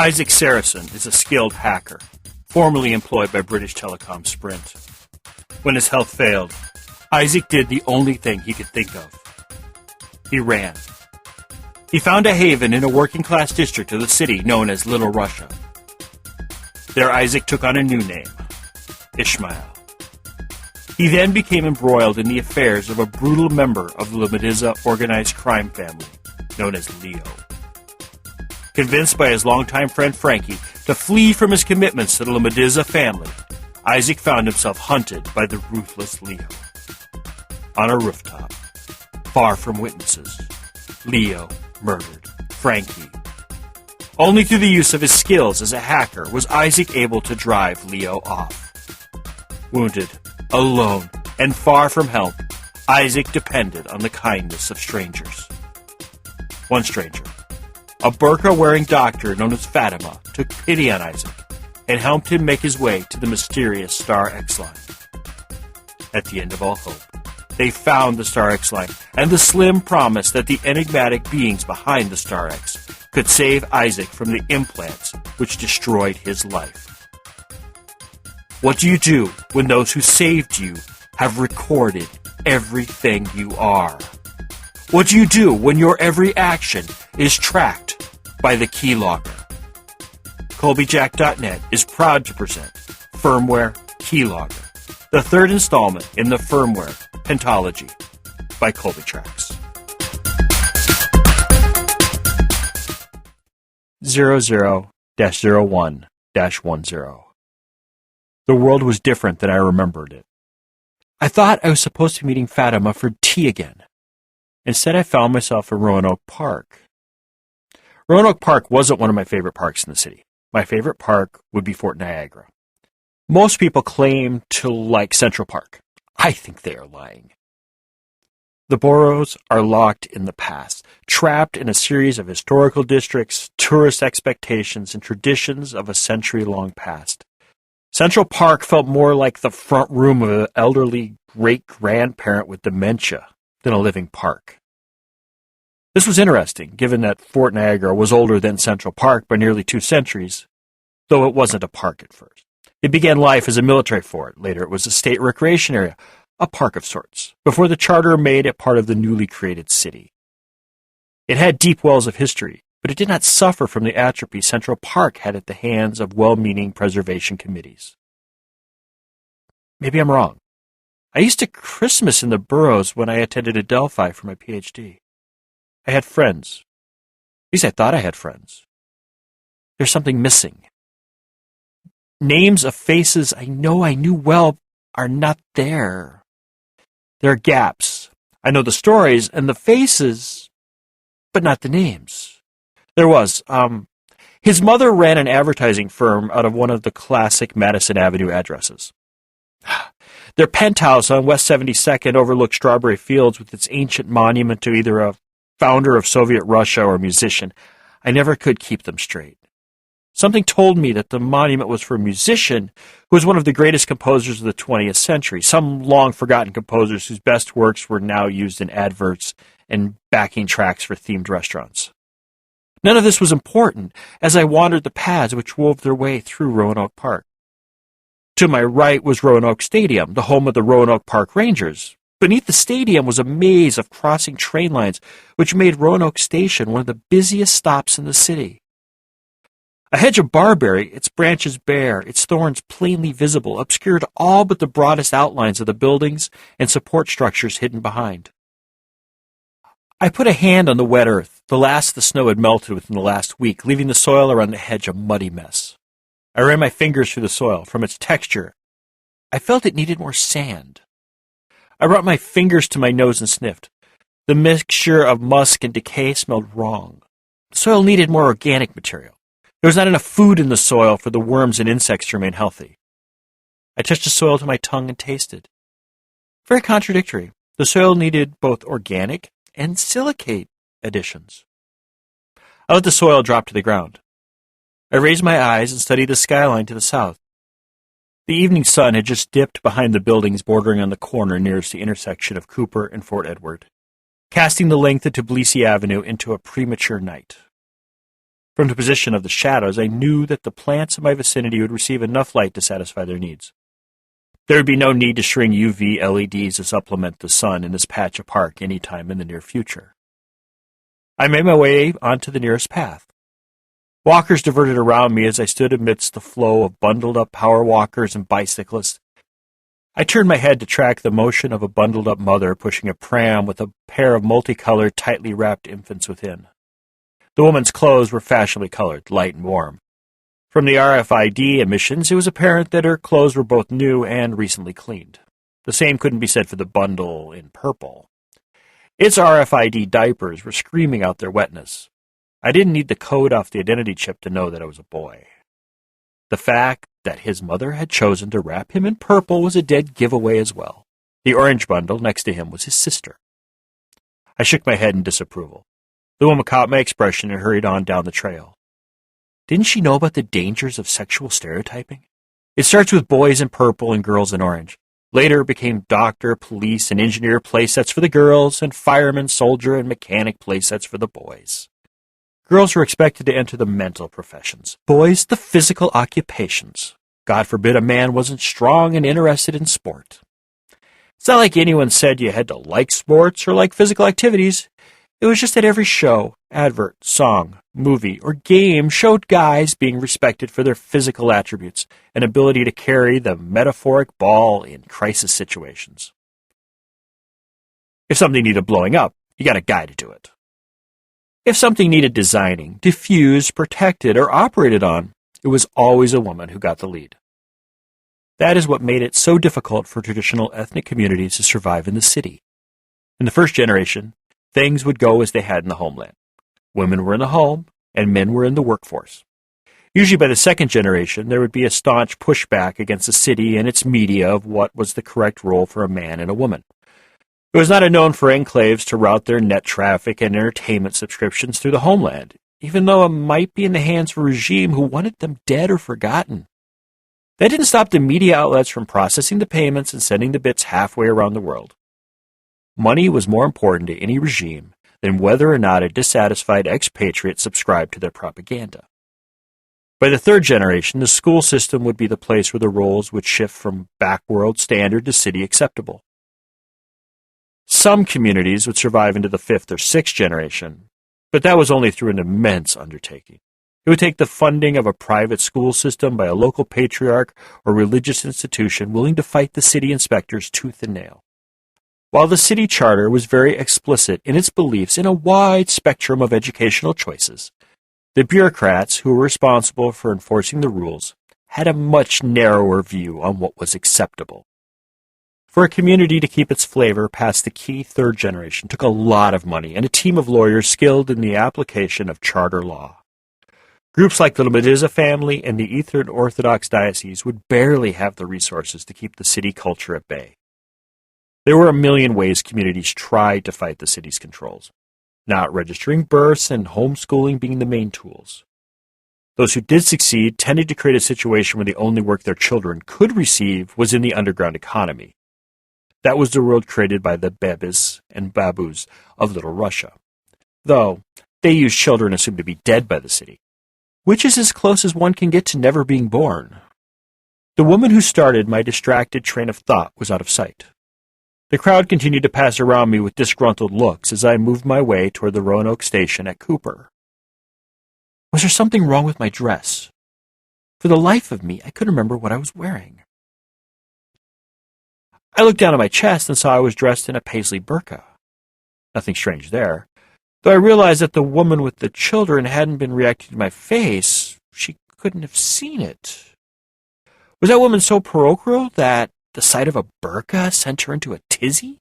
Isaac Sarason is a skilled hacker, formerly employed by British Telecom-Sprint. When his health failed, Isaac did the only thing he could think of. He ran. He found a haven in a working-class district of the city known as Little Russia. There Isaac took on a new name, Ishmael. He then became embroiled in the affairs of a brutal member of the Lamadiza organized crime family, known as Leo. Convinced by his longtime friend Frankie to flee from his commitments to the Lamadiza family, Isaac found himself hunted by the ruthless Leo. On a rooftop, far from witnesses, Leo murdered Frankie. Only through the use of his skills as a hacker was Isaac able to drive Leo off. Wounded, alone, and far from help, Isaac depended on the kindness of strangers. One stranger, a burqa-wearing doctor known as Fatima, took pity on Isaac and helped him make his way to the mysterious Star X line. At the end of all hope, they found the Star X line and the slim promise that the enigmatic beings behind the Star X could save Isaac from the implants which destroyed his life. What do you do when those who saved you have recorded everything you are? What do you do when your every action is tracked by the Keylogger? Colbyjack.net is proud to present Firmware Keylogger, the third installment in the firmware pentology by Colbytrax. 00-01-10. The world was different than I remembered it. I thought I was supposed to be meeting Fatima for tea again. Instead, I found myself in Roanoke Park. Roanoke Park wasn't one of my favorite parks in the city. My favorite park would be Fort Niagara. Most people claim to like Central Park. I think they are lying. The boroughs are locked in the past, trapped in a series of historical districts, tourist expectations, and traditions of a century-long past. Central Park felt more like the front room of an elderly great-grandparent with dementia than a living park. This was interesting, given that Fort Niagara was older than Central Park by nearly 2 centuries, though it wasn't a park at first. It began life as a military fort. Later it was a state recreation area, a park of sorts, before the charter made it part of the newly created city. It had deep wells of history, but it did not suffer from the atrophy Central Park had at the hands of well-meaning preservation committees. Maybe I'm wrong. I used to Christmas in the boroughs when I attended Adelphi for my PhD. I had friends. At least I thought I had friends. There's something missing. Names of faces I knew well are not there. There are gaps. I know the stories and the faces, but not the names. There was. His mother ran an advertising firm out of one of the classic Madison Avenue addresses. Their penthouse on West 72nd overlooked Strawberry Fields with its ancient monument to either a founder of Soviet Russia or a musician. I never could keep them straight. Something told me that the monument was for a musician who was one of the greatest composers of the 20th century, some long-forgotten composers whose best works were now used in adverts and backing tracks for themed restaurants. None of this was important as I wandered the paths which wove their way through Roanoke Park. To my right was Roanoke Stadium, the home of the Roanoke Park Rangers. Beneath the stadium was a maze of crossing train lines, which made Roanoke Station one of the busiest stops in the city. A hedge of barberry, its branches bare, its thorns plainly visible, obscured all but the broadest outlines of the buildings and support structures hidden behind. I put a hand on the wet earth. The last of the snow had melted within the last week, leaving the soil around the hedge a muddy mess. I ran my fingers through the soil. From its texture, I felt it needed more sand. I brought my fingers to my nose and sniffed. The mixture of musk and decay smelled wrong. The soil needed more organic material. There was not enough food in the soil for the worms and insects to remain healthy. I touched the soil to my tongue and tasted. Very contradictory. The soil needed both organic and silicate additions. I let the soil drop to the ground. I raised my eyes and studied the skyline to the south. The evening sun had just dipped behind the buildings bordering on the corner nearest the intersection of Cooper and Fort Edward, casting the length of Tbilisi Avenue into a premature night. From the position of the shadows, I knew that the plants in my vicinity would receive enough light to satisfy their needs. There would be no need to string UV LEDs to supplement the sun in this patch of park any time in the near future. I made my way onto the nearest path. Walkers diverted around me as I stood amidst the flow of bundled-up power walkers and bicyclists. I turned my head to track the motion of a bundled-up mother pushing a pram with a pair of multicolored, tightly wrapped infants within. The woman's clothes were fashionably colored, light and warm. From the RFID emissions, it was apparent that her clothes were both new and recently cleaned. The same couldn't be said for the bundle in purple. Its RFID diapers were screaming out their wetness. I didn't need the code off the identity chip to know that I was a boy. The fact that his mother had chosen to wrap him in purple was a dead giveaway as well. The orange bundle next to him was his sister. I shook my head in disapproval. The woman caught my expression and hurried on down the trail. Didn't she know about the dangers of sexual stereotyping? It starts with boys in purple and girls in orange. Later it became doctor, police, and engineer playsets for the girls, and fireman, soldier, and mechanic playsets for the boys. Girls were expected to enter the mental professions. Boys, the physical occupations. God forbid a man wasn't strong and interested in sport. It's not like anyone said you had to like sports or like physical activities. It was just that every show, advert, song, movie, or game showed guys being respected for their physical attributes and ability to carry the metaphoric ball in crisis situations. If something needed blowing up, you got a guy to do it. If something needed designing, diffused, protected, or operated on, it was always a woman who got the lead. That is what made it so difficult for traditional ethnic communities to survive in the city. In the first generation, things would go as they had in the homeland. Women were in the home, and men were in the workforce. Usually by the second generation, there would be a staunch pushback against the city and its media of what was the correct role for a man and a woman. It was not unknown for enclaves to route their net traffic and entertainment subscriptions through the homeland, even though it might be in the hands of a regime who wanted them dead or forgotten. That didn't stop the media outlets from processing the payments and sending the bits halfway around the world. Money was more important to any regime than whether or not a dissatisfied expatriate subscribed to their propaganda. By the third generation, the school system would be the place where the roles would shift from backworld standard to city acceptable. Some communities would survive into the fifth or sixth generation, but that was only through an immense undertaking. It would take the funding of a private school system by a local patriarch or religious institution willing to fight the city inspectors tooth and nail. While the city charter was very explicit in its beliefs in a wide spectrum of educational choices, the bureaucrats who were responsible for enforcing the rules had a much narrower view on what was acceptable. For a community to keep its flavor past the key third generation took a lot of money and a team of lawyers skilled in the application of charter law. Groups like the Mediza family and the Eastern Orthodox Diocese would barely have the resources to keep the city culture at bay. There were a million ways communities tried to fight the city's controls, not registering births and homeschooling being the main tools. Those who did succeed tended to create a situation where the only work their children could receive was in the underground economy. That was the world created by the Bebes and Babus of Little Russia, though they used children assumed to be dead by the city, which is as close as one can get to never being born. The woman who started my distracted train of thought was out of sight. The crowd continued to pass around me with disgruntled looks as I moved my way toward the Roanoke station at Cooper. Was there something wrong with my dress? For the life of me, I couldn't remember what I was wearing. I looked down at my chest and saw I was dressed in a paisley burqa. Nothing strange there. Though I realized that the woman with the children hadn't been reacting to my face, she couldn't have seen it. Was that woman so parochial that the sight of a burqa sent her into a tizzy?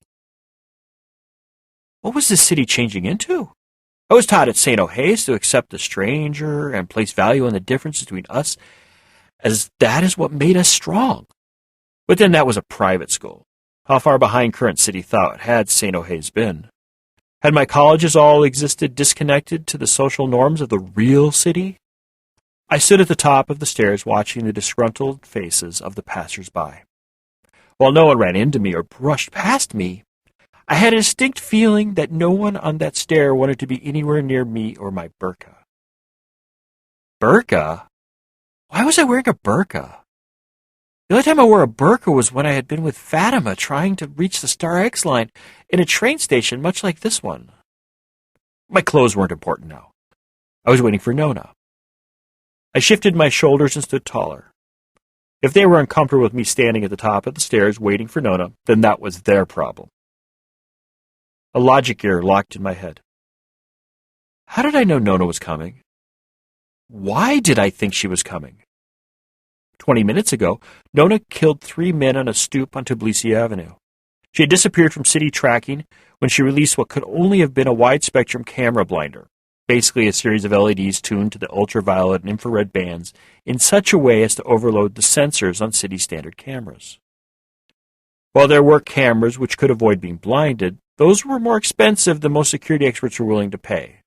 What was this city changing into? I was taught at St. O'Hay's to accept the stranger and place value on the differences between us, as that is what made us strong. But then that was a private school. How far behind current city thought had St. O'Hay's been? Had my colleges all existed disconnected to the social norms of the real city? I stood at the top of the stairs watching the disgruntled faces of the passers-by. While no one ran into me or brushed past me, I had a distinct feeling that no one on that stair wanted to be anywhere near me or my burqa. Burqa? Why was I wearing a burqa? The only time I wore a burqa was when I had been with Fatima trying to reach the Star X line in a train station much like this one. My clothes weren't important now. I was waiting for Nona. I shifted my shoulders and stood taller. If they were uncomfortable with me standing at the top of the stairs waiting for Nona, then that was their problem. A logic error locked in my head. How did I know Nona was coming? Why did I think she was coming? 20 minutes ago, Nona killed 3 men on a stoop on Tbilisi Avenue. She had disappeared from city tracking when she released what could only have been a wide-spectrum camera blinder, basically a series of LEDs tuned to the ultraviolet and infrared bands in such a way as to overload the sensors on city standard cameras. While there were cameras which could avoid being blinded, those were more expensive than most security experts were willing to pay.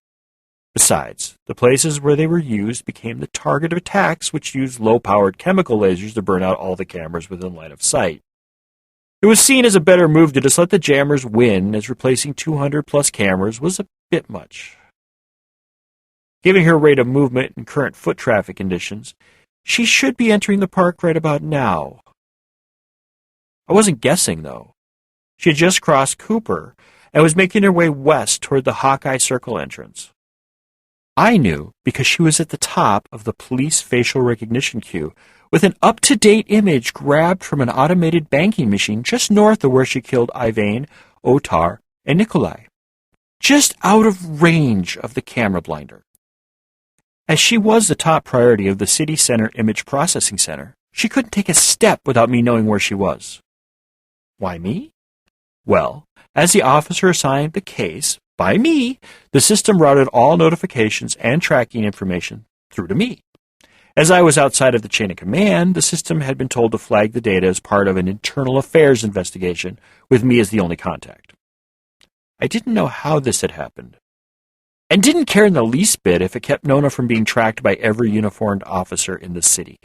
Besides, the places where they were used became the target of attacks which used low-powered chemical lasers to burn out all the cameras within line of sight. It was seen as a better move to just let the jammers win, as replacing 200-plus cameras was a bit much. Given her rate of movement and current foot traffic conditions, she should be entering the park right about now. I wasn't guessing, though. She had just crossed Cooper and was making her way west toward the Hawkeye Circle entrance. I knew because she was at the top of the police facial recognition queue with an up-to-date image grabbed from an automated banking machine just north of where she killed Ivain, Otar, and Nikolai, just out of range of the camera blinder. As she was the top priority of the City Center Image Processing Center, she couldn't take a step without me knowing where she was. Why me? Well, as the officer assigned the case, by me, the system routed all notifications and tracking information through to me. As I was outside of the chain of command, the system had been told to flag the data as part of an internal affairs investigation, with me as the only contact. I didn't know how this had happened, and didn't care in the least bit if it kept Nona from being tracked by every uniformed officer in the city.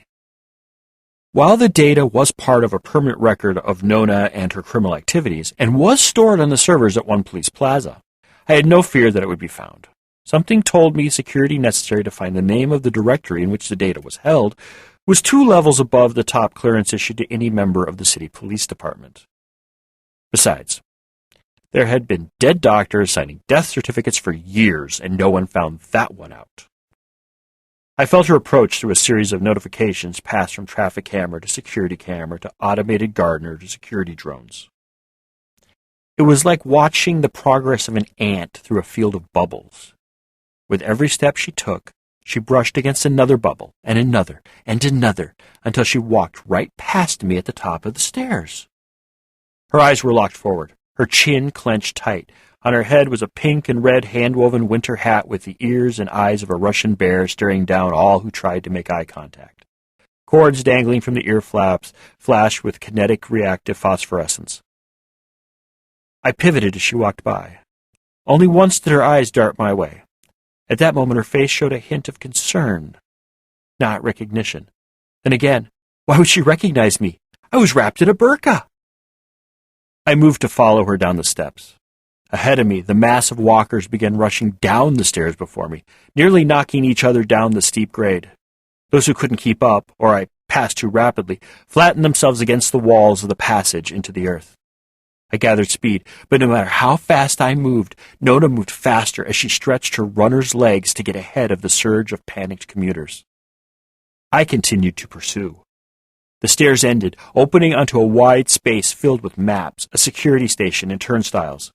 While the data was part of a permanent record of Nona and her criminal activities, and was stored on the servers at One Police Plaza, I had no fear that it would be found. Something told me security necessary to find the name of the directory in which the data was held was 2 levels above the top clearance issued to any member of the city police department. Besides, there had been dead doctors signing death certificates for years, and no one found that one out. I felt her approach through a series of notifications passed from traffic camera to security camera to automated gardener to security drones. It was like watching the progress of an ant through a field of bubbles. With every step she took, she brushed against another bubble, and another, until she walked right past me at the top of the stairs. Her eyes were locked forward, her chin clenched tight. On her head was a pink and red hand-woven winter hat with the ears and eyes of a Russian bear staring down all who tried to make eye contact. Cords dangling from the ear flaps flashed with kinetic reactive phosphorescence. I pivoted as she walked by. Only once did her eyes dart my way. At that moment her face showed a hint of concern, not recognition. Then again, why would she recognize me? I was wrapped in a burqa. I moved to follow her down the steps. Ahead of me, the mass of walkers began rushing down the stairs before me, nearly knocking each other down the steep grade. Those who couldn't keep up, or I passed too rapidly, flattened themselves against the walls of the passage into the earth. I gathered speed, but no matter how fast I moved, Nona moved faster as she stretched her runner's legs to get ahead of the surge of panicked commuters. I continued to pursue. The stairs ended, opening onto a wide space filled with maps, a security station, and turnstiles.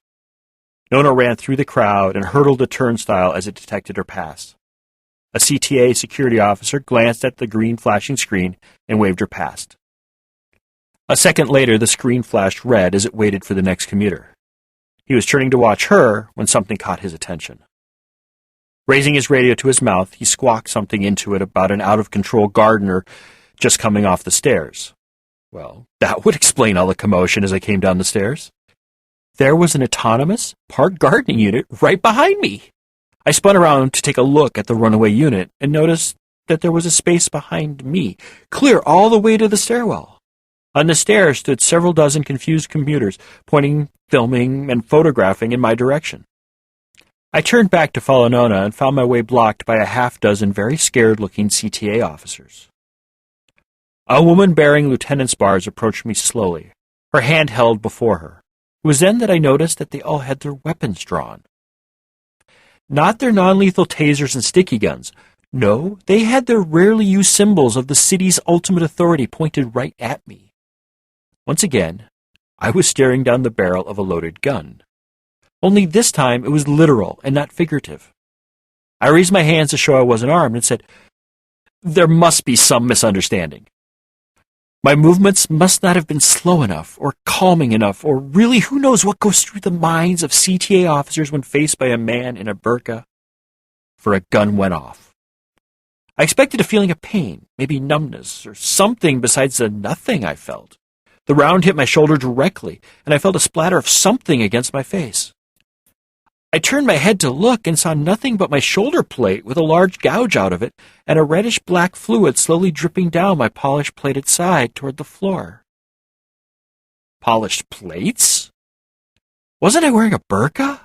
Nona ran through the crowd and hurdled the turnstile as it detected her pass. A CTA security officer glanced at the green flashing screen and waved her past. A second later, the screen flashed red as it waited for the next commuter. He was turning to watch her when something caught his attention. Raising his radio to his mouth, he squawked something into it about an out-of-control gardener just coming off the stairs. Well, that would explain all the commotion as I came down the stairs. There was an autonomous, parked gardening unit right behind me. I spun around to take a look at the runaway unit and noticed that there was a space behind me, clear all the way to the stairwell. On the stairs stood several dozen confused commuters, pointing, filming, and photographing in my direction. I turned back to follow Nona and found my way blocked by a half-dozen very scared-looking CTA officers. A woman bearing lieutenant's bars approached me slowly, her hand held before her. It was then that I noticed that they all had their weapons drawn. Not their non-lethal tasers and sticky guns. No, they had their rarely used symbols of the city's ultimate authority pointed right at me. Once again, I was staring down the barrel of a loaded gun. Only this time it was literal and not figurative. I raised my hands to show I wasn't armed and said, "There must be some misunderstanding. My movements must not have been slow enough or calming enough, or really who knows what goes through the minds of CTA officers when faced by a man in a burqa." For a gun went off. I expected a feeling of pain, maybe numbness, or something besides the nothing I felt. The round hit my shoulder directly, and I felt a splatter of something against my face. I turned my head to look and saw nothing but my shoulder plate with a large gouge out of it and a reddish-black fluid slowly dripping down my polished-plated side toward the floor. Polished plates? Wasn't I wearing a burqa?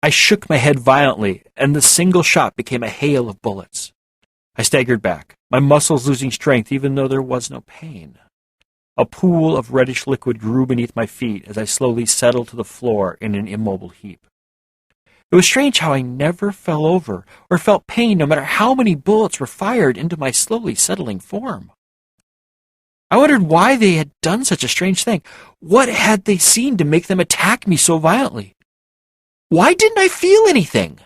I shook my head violently, and the single shot became a hail of bullets. I staggered back, my muscles losing strength even though there was no pain. A pool of reddish liquid grew beneath my feet as I slowly settled to the floor in an immobile heap. It was strange how I never fell over or felt pain no matter how many bullets were fired into my slowly settling form. I wondered why they had done such a strange thing. What had they seen to make them attack me so violently? Why didn't I feel anything?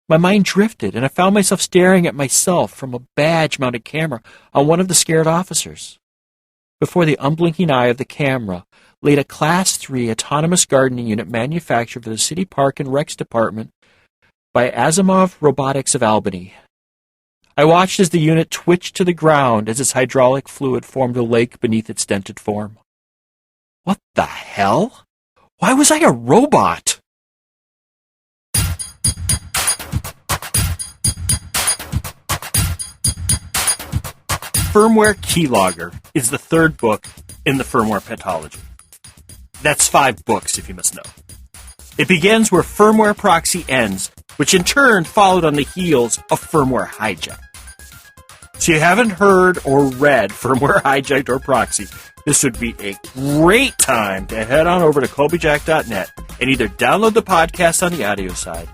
My mind drifted, and I found myself staring at myself from a badge-mounted camera on one of the scared officers. Before the unblinking eye of the camera laid a Class 3 autonomous gardening unit manufactured for the City Park and Recs Department by Asimov Robotics of Albany. I watched as the unit twitched to the ground as its hydraulic fluid formed a lake beneath its dented form. What the hell? Why was I a robot? Firmware Keylogger is the third book in the firmware pentology. That's 5 books, if you must know. It begins where Firmware Proxy ends, which in turn followed on the heels of Firmware Hijacked. So you haven't heard or read Firmware Hijacked or Proxy, this would be a great time to head on over to Colbyjack.net and either download the podcast on the audio side,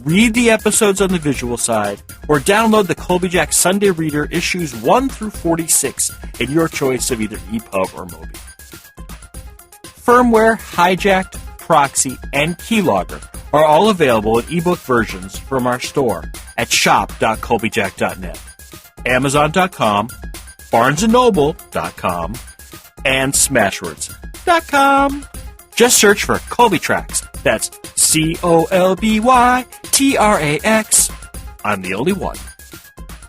read the episodes on the visual side, or download the Colbyjack Sunday Reader issues 1 through 46 in your choice of either EPUB or Mobi. Firmware, Hijacked, Proxy, and Keylogger are all available in ebook versions from our store at shop.colbyjack.net, amazon.com, barnesandnoble.com, and smashwords.com. Just search for Colbytrax. That's Colbytrax. I'm the only one.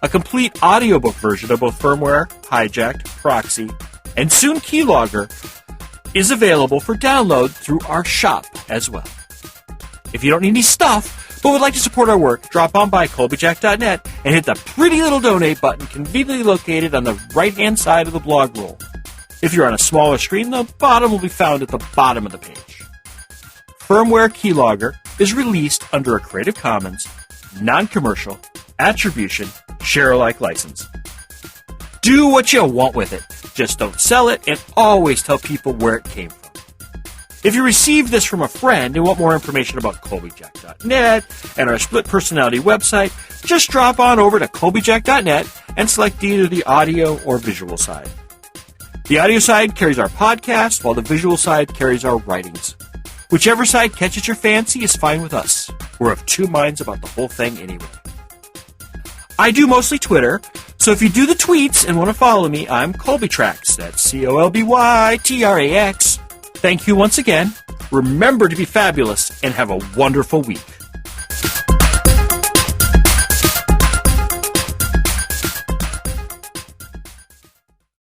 A complete audiobook version of both Firmware, Hijacked, Proxy, and soon Keylogger is available for download through our shop as well. If you don't need any stuff, but would like to support our work, drop on by Colbyjack.net and hit the pretty little donate button conveniently located on the right-hand side of the blog roll. If you're on a smaller screen, the bottom will be found at the bottom of the page. Firmware Keylogger is released under a Creative Commons, non-commercial, attribution, share-alike license. Do what you want with it. Just don't sell it, and always tell people where it came from. If you received this from a friend and want more information about Colbyjack.net and our split personality website, just drop on over to Colbyjack.net and select either the audio or visual side. The audio side carries our podcast, while the visual side carries our writings. Whichever side catches your fancy is fine with us. We're of two minds about the whole thing anyway. I do mostly Twitter, so if you do the tweets and want to follow me, I'm Colbytrax. That's Colbytrax. Thank you once again. Remember to be fabulous and have a wonderful week.